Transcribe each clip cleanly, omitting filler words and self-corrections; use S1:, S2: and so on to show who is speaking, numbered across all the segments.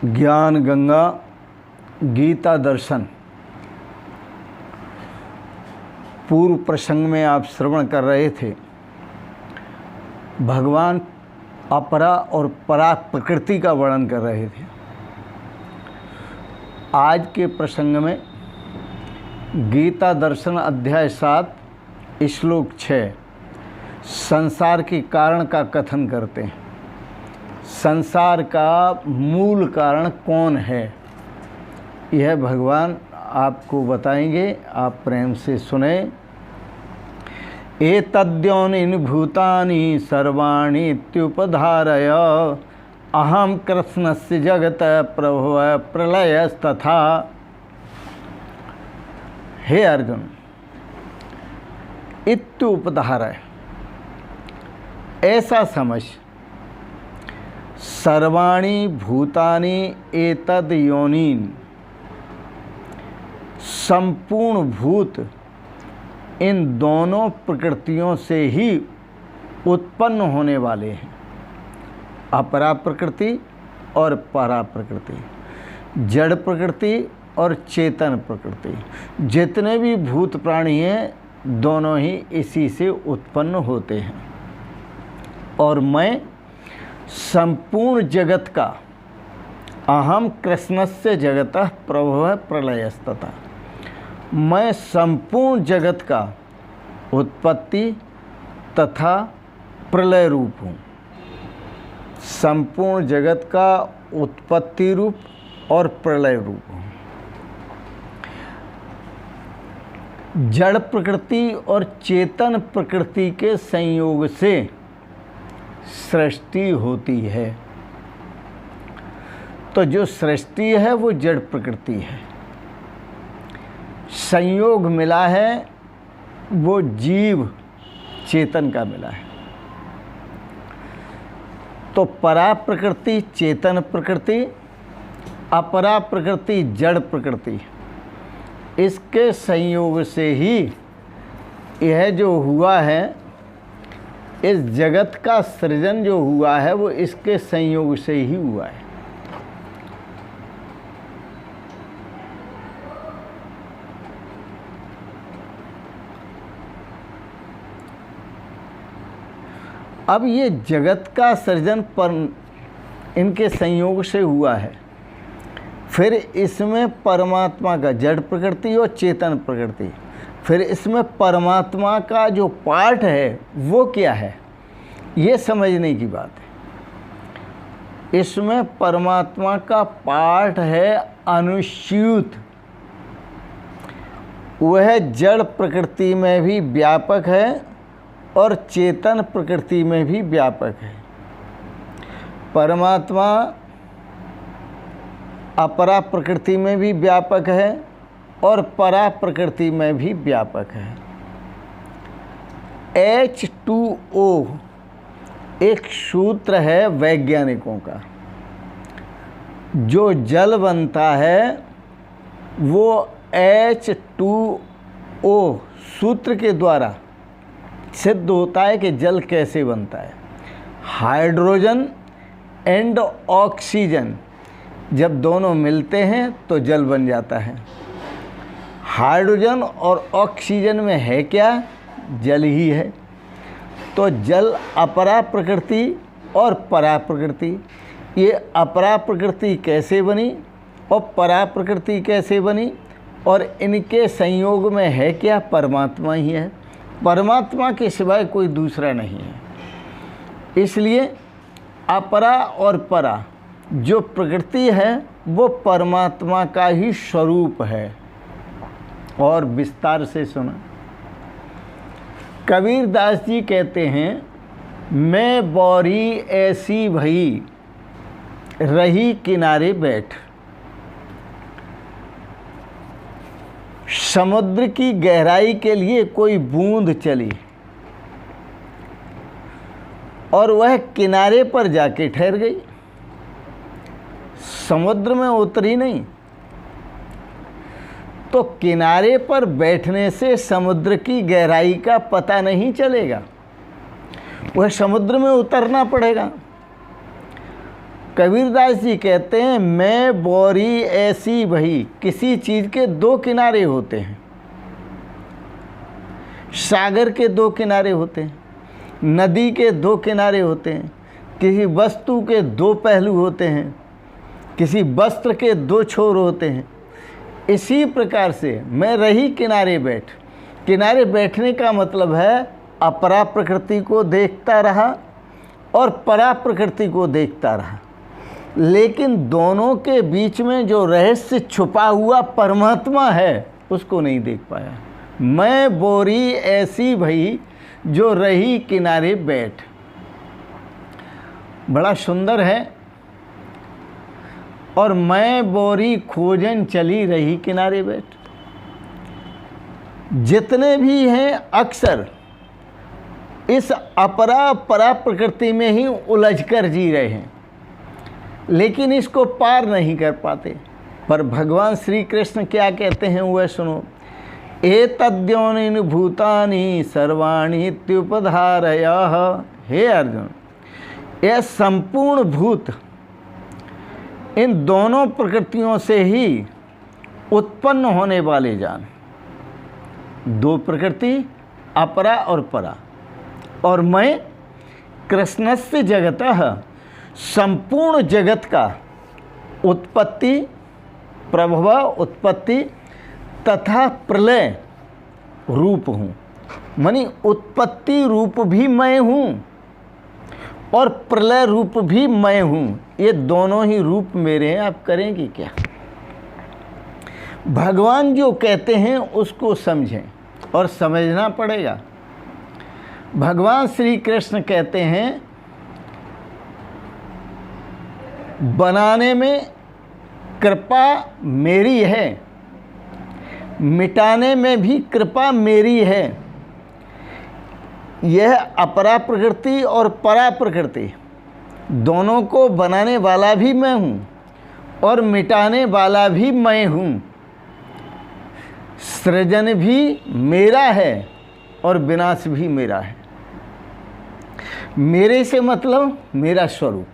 S1: ज्ञान गंगा गीता दर्शन। पूर्व प्रसंग में आप श्रवण कर रहे थे, भगवान अपरा और परा प्रकृति का वर्णन कर रहे थे। आज के प्रसंग में गीता दर्शन अध्याय 7 श्लोक 6 संसार के कारण का कथन करते हैं। संसार का मूल कारण कौन है, यह भगवान आपको बताएंगे। आप प्रेम से सुने। एतद्योनिनि भूतानि सर्वाणि इत्युपधारय अहं कृष्णस्य जगत प्रभवः प्रलयस्तथा। हे अर्जुन, इत्युपधारय ऐसा समझ, सर्वाणि भूतानि एतद् योनिन्, संपूर्ण भूत इन दोनों प्रकृतियों से ही उत्पन्न होने वाले हैं, अपरा प्रकृति और परा प्रकृति, जड़ प्रकृति और चेतन प्रकृति। जितने भी भूत प्राणी हैं दोनों ही इसी से उत्पन्न होते हैं। और मैं संपूर्ण जगत का, अहम कृष्णस्य जगतः प्रभवः प्रलयस्तथा, मैं संपूर्ण जगत का उत्पत्ति तथा प्रलय रूप हूँ। संपूर्ण जगत का उत्पत्ति रूप और प्रलय रूप हूँ। जड़ प्रकृति और चेतन प्रकृति के संयोग से सृष्टि होती है। तो जो सृष्टि है वो जड़ प्रकृति है, संयोग मिला है वो जीव चेतन का मिला है। तो परा प्रकृति चेतन प्रकृति, अपरा प्रकृति जड़ प्रकृति, इसके संयोग से ही यह जो हुआ है, इस जगत का सृजन जो हुआ है वो इसके संयोग से ही हुआ है। अब ये जगत का सृजन पर इनके संयोग से हुआ है, फिर इसमें परमात्मा का जड़ प्रकृति और चेतन प्रकृति, फिर इसमें परमात्मा का जो पार्ट है वो क्या है, ये समझने की बात है। इसमें परमात्मा का पार्ट है अनुस्यूत, वह जड़ प्रकृति में भी व्यापक है और चेतन प्रकृति में भी व्यापक है। परमात्मा अपरा प्रकृति में भी व्यापक है और परा प्रकृति में भी व्यापक है। H2O एक सूत्र है वैज्ञानिकों का। जो जल बनता है वो H2O सूत्र के द्वारा सिद्ध होता है कि जल कैसे बनता है। हाइड्रोजन एंड ऑक्सीजन जब दोनों मिलते हैं तो जल बन जाता है। हाइड्रोजन और ऑक्सीजन में है क्या, जल ही है। तो जल अपरा प्रकृति और परा प्रकृति, ये अपरा प्रकृति कैसे बनी और परा प्रकृति कैसे बनी, और इनके संयोग में है क्या, परमात्मा ही है। परमात्मा के सिवाय कोई दूसरा नहीं है। इसलिए अपरा और परा जो प्रकृति है वो परमात्मा का ही स्वरूप है। और विस्तार से सुना, कबीर दास जी कहते हैं, मैं बौरी ऐसी भई रही किनारे बैठ। समुद्र की गहराई के लिए कोई बूंद चली और वह किनारे पर जाके ठहर गई, समुद्र में उतरी नहीं। तो किनारे पर बैठने से समुद्र की गहराई का पता नहीं चलेगा, वह समुद्र में उतरना पड़ेगा। कबीरदास जी कहते हैं मैं बोरी ऐसी भई। किसी चीज़ के दो किनारे होते हैं, सागर के दो किनारे होते हैं, नदी के दो किनारे होते हैं, किसी वस्तु के दो पहलू होते हैं, किसी वस्त्र के दो छोर होते हैं। इसी प्रकार से मैं रही किनारे बैठ। किनारे बैठने का मतलब है अपरा प्रकृति को देखता रहा और परा प्रकृति को देखता रहा, लेकिन दोनों के बीच में जो रहस्य छुपा हुआ परमात्मा है उसको नहीं देख पाया। मैं बोरी ऐसी भई जो रही किनारे बैठ। बड़ा सुंदर है। और मैं बोरी खोजन चली रही किनारे बैठ। जितने भी हैं अक्सर इस अपरा परा प्रकृति में ही उलझ कर जी रहे हैं, लेकिन इसको पार नहीं कर पाते। पर भगवान श्री कृष्ण क्या कहते हैं वह सुनो। एतद्योनिन भूतानि सर्वाणि इत्युपधारयः। हे अर्जुन, यह संपूर्ण भूत इन दोनों प्रकृतियों से ही उत्पन्न होने वाले जान। दो प्रकृति, अपरा और परा। और मैं कृष्णस्य जगतः, संपूर्ण जगत का उत्पत्ति, प्रभव, उत्पत्ति तथा प्रलय रूप हूँ। मानी उत्पत्ति रूप भी मैं हूँ और प्रलय रूप भी मैं हूँ। ये दोनों ही रूप मेरे हैं। आप करेंगे क्या? भगवान जो कहते हैं उसको समझें और समझना पड़ेगा। भगवान श्री कृष्ण कहते हैं बनाने में कृपा मेरी है, मिटाने में भी कृपा मेरी है। यह अपरा प्रकृति और परा प्रकृति दोनों को बनाने वाला भी मैं हूँ और मिटाने वाला भी मैं हूँ। सृजन भी मेरा है और विनाश भी मेरा है। मेरे से मतलब मेरा स्वरूप।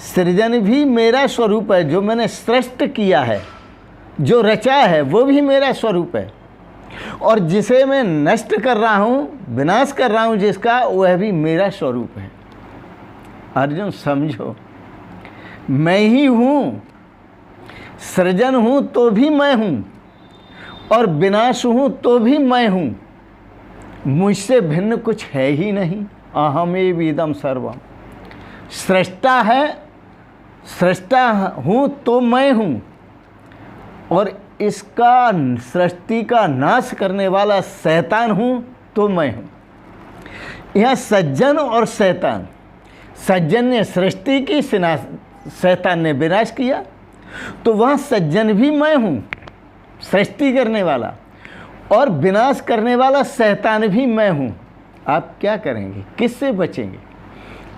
S1: सृजन भी मेरा स्वरूप है, जो मैंने सृष्ट किया है, जो रचा है वो भी मेरा स्वरूप है। और जिसे मैं नष्ट कर रहा हूँ, विनाश कर रहा हूँ जिसका, वह भी मेरा स्वरूप है। अर्जुन समझो, मैं ही हूँ। सृजन हूँ तो भी मैं हूँ और विनाश हूँ तो भी मैं हूँ। मुझसे भिन्न कुछ है ही नहीं। अहमेव इदं सर्वम। सृष्टा है, सृष्टा हूँ तो मैं हूँ और इसका सृष्टि का नाश करने वाला शैतान हूँ तो मैं हूँ। यह सज्जन और शैतान, सज्जन ने सृष्टि की, शैतान ने विनाश किया, तो वह सज्जन भी मैं हूँ सृष्टि करने वाला, और विनाश करने वाला शैतान भी मैं हूँ। आप क्या करेंगे? किससे बचेंगे?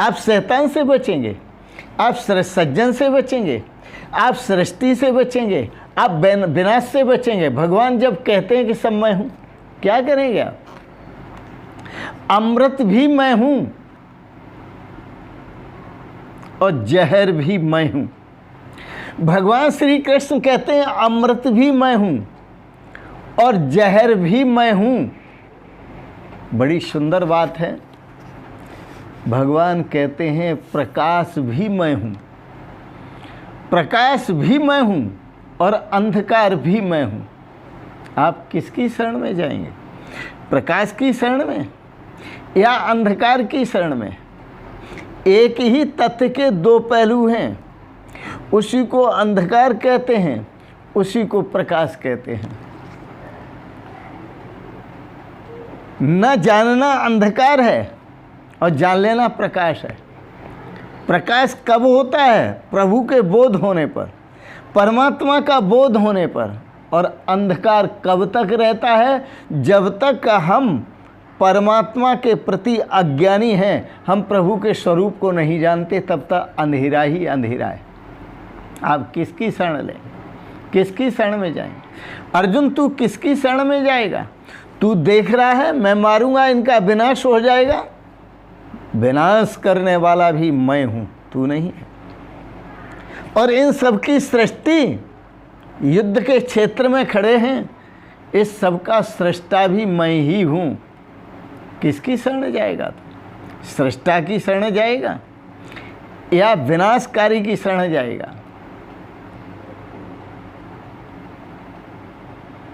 S1: आप शैतान से बचेंगे, आप सज्जन से बचेंगे, आप सृष्टि से बचेंगे, आप विनाश से बचेंगे। भगवान जब कहते हैं कि सब मैं हूँ, क्या करेंगे आप? अमृत भी मैं हूँ और जहर भी मैं हूँ। भगवान श्री कृष्ण कहते हैं अमृत भी मैं हूँ और जहर भी मैं हूँ। बड़ी सुंदर बात है। भगवान कहते हैं प्रकाश भी मैं हूँ, प्रकाश भी मैं हूँ और अंधकार भी मैं हूँ। आप किसकी शरण में जाएंगे? प्रकाश की शरण में या अंधकार की शरण में? एक ही तथ्य के दो पहलू हैं। उसी को अंधकार कहते हैं, उसी को प्रकाश कहते हैं। न जानना अंधकार है और जान लेना प्रकाश है। प्रकाश कब होता है? प्रभु के बोध होने पर, परमात्मा का बोध होने पर। और अंधकार कब तक रहता है? जब तक हम परमात्मा के प्रति अज्ञानी हैं, हम प्रभु के स्वरूप को नहीं जानते, तब तक अंधेरा ही अंधेरा है। आप किसकी शरण लें? किसकी शरण में जाएंगे? अर्जुन, तू किसकी शरण में जाएगा? तू देख रहा है मैं मारूंगा, इनका विनाश हो जाएगा। विनाश करने वाला भी मैं हूँ, तू नहीं है। और इन सब की सृष्टि, युद्ध के क्षेत्र में खड़े हैं, इस सब का सृष्टा भी मैं ही हूँ। किसकी शरण जाएगा? तो सृष्टा की शरण जाएगा या विनाशकारी की शरण जाएगा?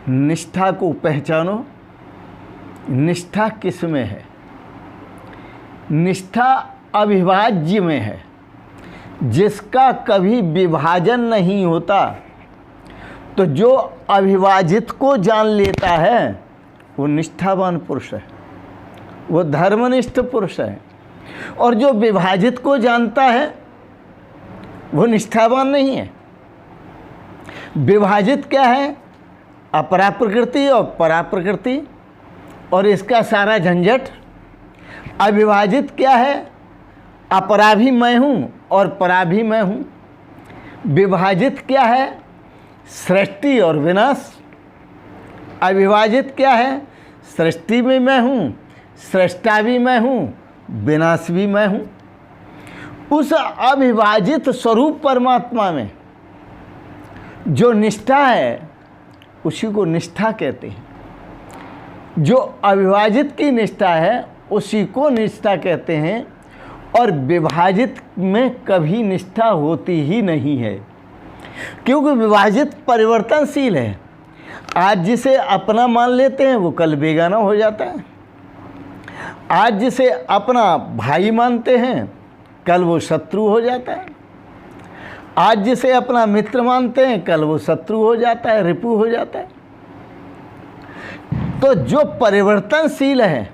S1: निष्ठा को पहचानो। निष्ठा किस में है? निष्ठा अविभाज्य में है, जिसका कभी विभाजन नहीं होता। तो जो अविभाजित को जान लेता है वो निष्ठावान पुरुष है, वो धर्मनिष्ठ पुरुष है। और जो विभाजित को जानता है वो निष्ठावान नहीं है। विभाजित क्या है? अपरा प्रकृति और परा प्रकृति, और इसका सारा झंझट। अविभाजित क्या है? अपरा भी मैं हूँ और परा भी मैं हूँ। विभाजित क्या है? सृष्टि और विनाश। अविभाजित क्या है? सृष्टि भी मैं हूँ, सृष्टा भी मैं हूँ, विनाश भी मैं हूँ। उस अविभाजित स्वरूप परमात्मा में जो निष्ठा है उसी को निष्ठा कहते हैं। जो अविभाजित की निष्ठा है उसी को निष्ठा कहते हैं। और विभाजित में कभी निष्ठा होती ही नहीं है, क्योंकि विभाजित परिवर्तनशील है। आज जिसे अपना मान लेते हैं वो कल बेगाना हो जाता है। आज जिसे अपना भाई मानते हैं कल वो शत्रु हो जाता है। आज जिसे अपना मित्र मानते हैं कल वो शत्रु हो जाता है, रिपु हो जाता है। तो जो परिवर्तनशील है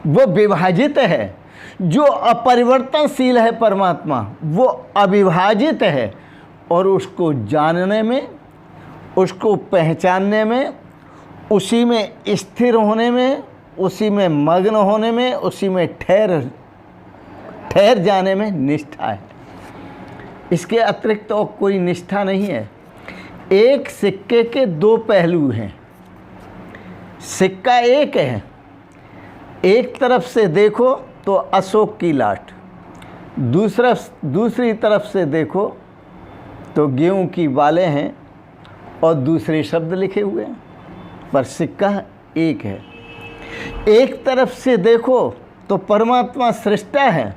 S1: वो विभाजित है, जो अपरिवर्तनशील है परमात्मा वो अविभाजित है। और उसको जानने में, उसको पहचानने में, उसी में स्थिर होने में, उसी में मग्न होने में, उसी में ठहर जाने में निष्ठा है। इसके अतिरिक्त तो कोई निष्ठा नहीं है। एक सिक्के के दो पहलू हैं। सिक्का एक है, एक तरफ से देखो तो अशोक की लाट, दूसरी तरफ से देखो तो गेहूं की बालें हैं और दूसरे शब्द लिखे हुए हैं, पर सिक्का एक है। एक तरफ से देखो तो परमात्मा सृष्टा है,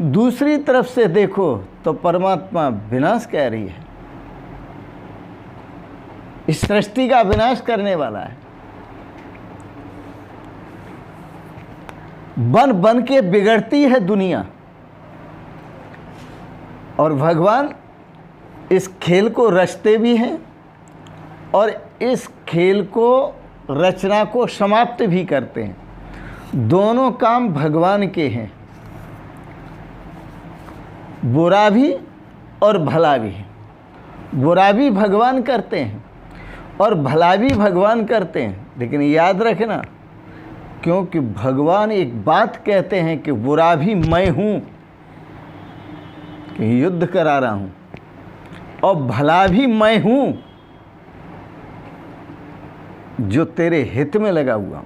S1: दूसरी तरफ से देखो तो परमात्मा विनाश कह रही है। इस सृष्टि का विनाश करने वाला है। बन बन के बिगड़ती है दुनिया, और भगवान इस खेल को रचते भी हैं और इस खेल को, रचना को समाप्त भी करते हैं। दोनों काम भगवान के हैं, बुरा भी और भला भी। बुरा भी भगवान करते हैं और भला भी भगवान करते हैं। लेकिन याद रखना, क्योंकि भगवान एक बात कहते हैं कि बुरा भी मैं हूँ, कि युद्ध करा रहा हूँ, और भला भी मैं हूँ जो तेरे हित में लगा हुआ हूँ,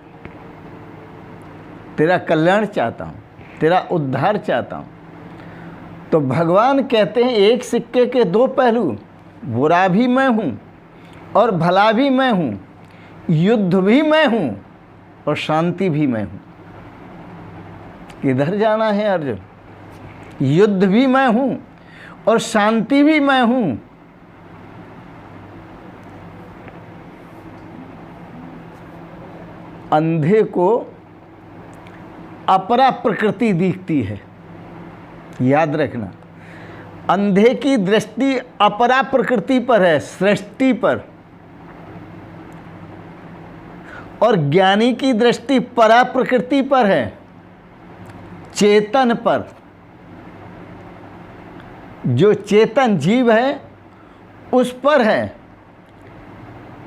S1: तेरा कल्याण चाहता हूँ, तेरा उद्धार चाहता हूँ। तो भगवान कहते हैं एक सिक्के के दो पहलू, बुरा भी मैं हूँ और भला भी मैं हूँ, युद्ध भी मैं हूँ और शांति भी मैं हूँ। किधर जाना है अर्जुन? युद्ध भी मैं हूँ और शांति भी मैं हूँ। अंधे को अपरा प्रकृति दिखती है, याद रखना। अंधे की दृष्टि अपरा प्रकृति पर है, सृष्टि पर, और ज्ञानी की दृष्टि परा प्रकृति पर है, चेतन पर। जो चेतन जीव है उस पर है।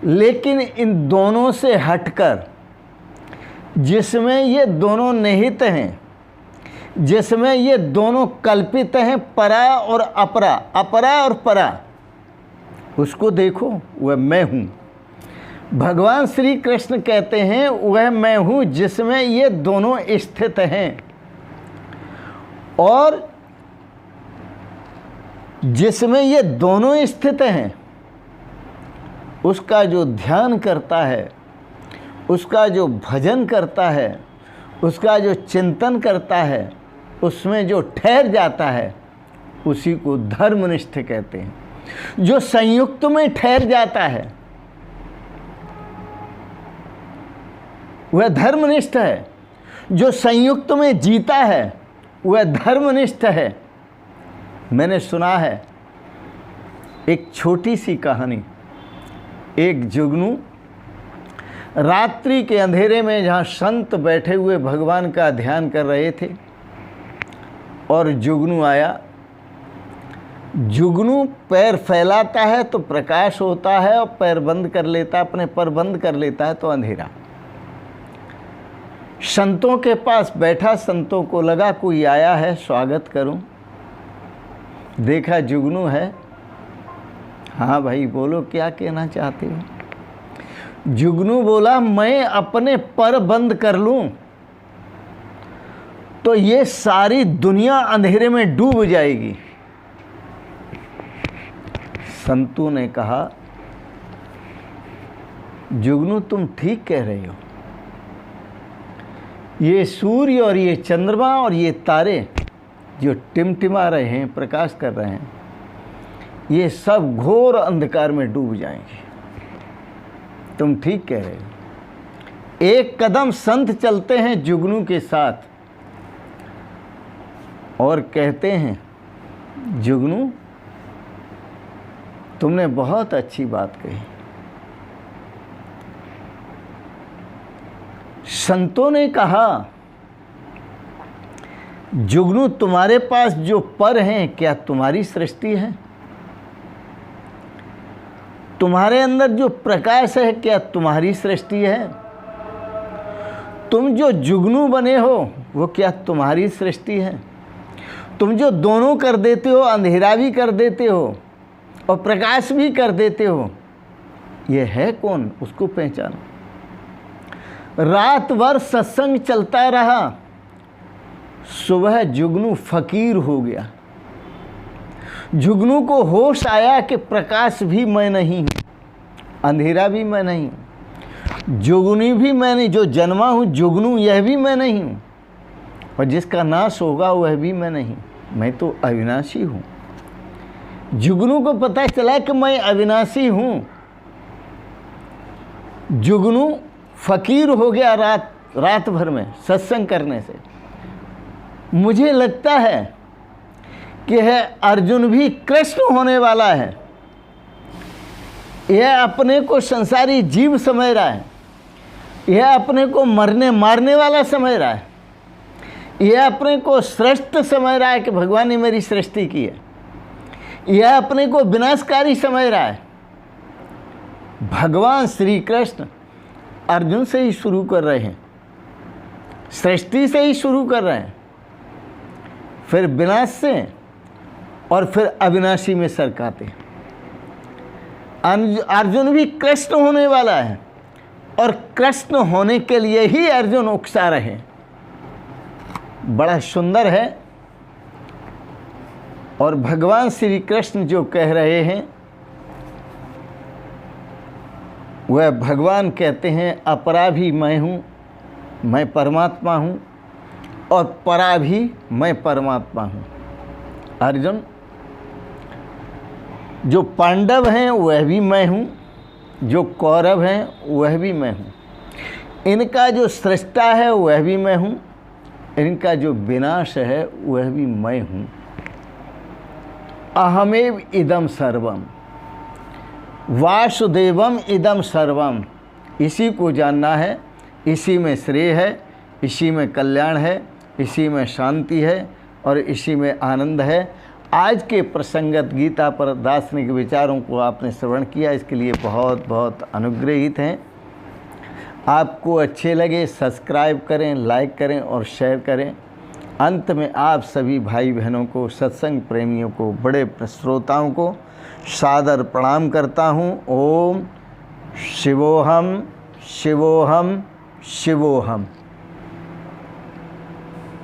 S1: लेकिन इन दोनों से हटकर, जिसमें ये दोनों निहित हैं, जिसमें ये दोनों कल्पित हैं, परा और अपरा, अपरा और परा, उसको देखो, वह मैं हूँ। भगवान श्री कृष्ण कहते हैं वह मैं हूँ जिसमें ये दोनों स्थित हैं। और जिसमें ये दोनों स्थित हैं, उसका जो ध्यान करता है, उसका जो भजन करता है, उसका जो चिंतन करता है, उसमें जो ठहर जाता है, उसी को धर्मनिष्ठ कहते हैं। जो संयुक्त में ठहर जाता है वह धर्मनिष्ठ है। जो संयुक्त में जीता है वह धर्मनिष्ठ है। मैंने सुना है एक छोटी सी कहानी। एक जुगनू रात्रि के अंधेरे में जहाँ संत बैठे हुए भगवान का ध्यान कर रहे थे और जुगनू आया। जुगनू पैर फैलाता है तो प्रकाश होता है और पैर बंद कर लेता है, अपने पर बंद कर लेता है तो अंधेरा। संतों के पास बैठा, संतों को लगा कोई आया है, स्वागत करूं। देखा जुगनू है। हाँ भाई बोलो, क्या कहना चाहते हो? जुगनू बोला, मैं अपने पर बंद कर लूं तो ये सारी दुनिया अंधेरे में डूब जाएगी। संतों ने कहा, जुगनू तुम ठीक कह रहे हो। ये सूर्य और ये चंद्रमा और ये तारे जो टिमटिमा रहे हैं, प्रकाश कर रहे हैं, ये सब घोर अंधकार में डूब जाएंगे। तुम ठीक कह रहे हो। एक कदम संत चलते हैं जुगनू के साथ और कहते हैं, जुगनू तुमने बहुत अच्छी बात कही। संतों ने कहा, जुगनू तुम्हारे पास जो पर हैं, क्या तुम्हारी सृष्टि है? तुम्हारे अंदर जो प्रकाश है, क्या तुम्हारी सृष्टि है? तुम जो जुगनू बने हो वो क्या तुम्हारी सृष्टि है? तुम जो दोनों कर देते हो, अंधेरा भी कर देते हो और प्रकाश भी कर देते हो, ये है कौन? उसको पहचानो। रात भर सत्संग चलता रहा। सुबह जुगनू फकीर हो गया। जुगनू को होश आया कि प्रकाश भी मैं नहीं हूँ, अंधेरा भी मैं नहीं हूँ, जुगनी भी मैं नहीं, जो जन्मा हूँ जुगनू यह भी मैं नहीं हूँ, और जिसका नाश होगा वह भी मैं नहीं, मैं तो अविनाशी हूँ। जुगनू को पता चला कि मैं अविनाशी हूँ। जुगनू फकीर हो गया रात भर में सत्संग करने से। मुझे लगता है कि यह अर्जुन भी कृष्ण होने वाला है। यह अपने को संसारी जीव समझ रहा है, यह अपने को मरने मारने वाला समझ रहा है, यह अपने को श्रेष्ठ समझ रहा है कि भगवान ने मेरी सृष्टि की है, यह अपने को विनाशकारी समझ रहा है। भगवान श्री कृष्ण अर्जुन से ही शुरू कर रहे हैं, सृष्टि से ही शुरू कर रहे हैं, फिर विनाश से और फिर अविनाशी में सरकाते हैं। अर्जुन भी कृष्ण होने वाला है और कृष्ण होने के लिए ही अर्जुन उकसा रहे। बड़ा सुंदर है। और भगवान श्री कृष्ण जो कह रहे हैं वह भगवान कहते हैं, अपरा भी मैं हूँ, मैं परमात्मा हूँ, और परा भी मैं परमात्मा हूँ। अर्जुन, जो पांडव हैं वह भी मैं हूँ, जो कौरव हैं वह भी मैं हूँ, इनका जो सृष्टा है वह भी मैं हूँ, इनका जो विनाश है वह भी मैं हूँ। अहमेव इदम सर्वम वासुदेवम इदम सर्वम। इसी को जानना है, इसी में श्रेय है, इसी में कल्याण है, इसी में शांति है और इसी में आनंद है। आज के प्रसंगत गीता पर दार्शनिक विचारों को आपने श्रवण किया, इसके लिए बहुत बहुत अनुग्रहित हैं। आपको अच्छे लगे सब्सक्राइब करें, लाइक करें और शेयर करें। अंत में आप सभी भाई बहनों को, सत्संग प्रेमियों को, बड़े श्रोताओं को सादर प्रणाम करता हूँ। ओम शिवोहम शिवोहम शिवोहम।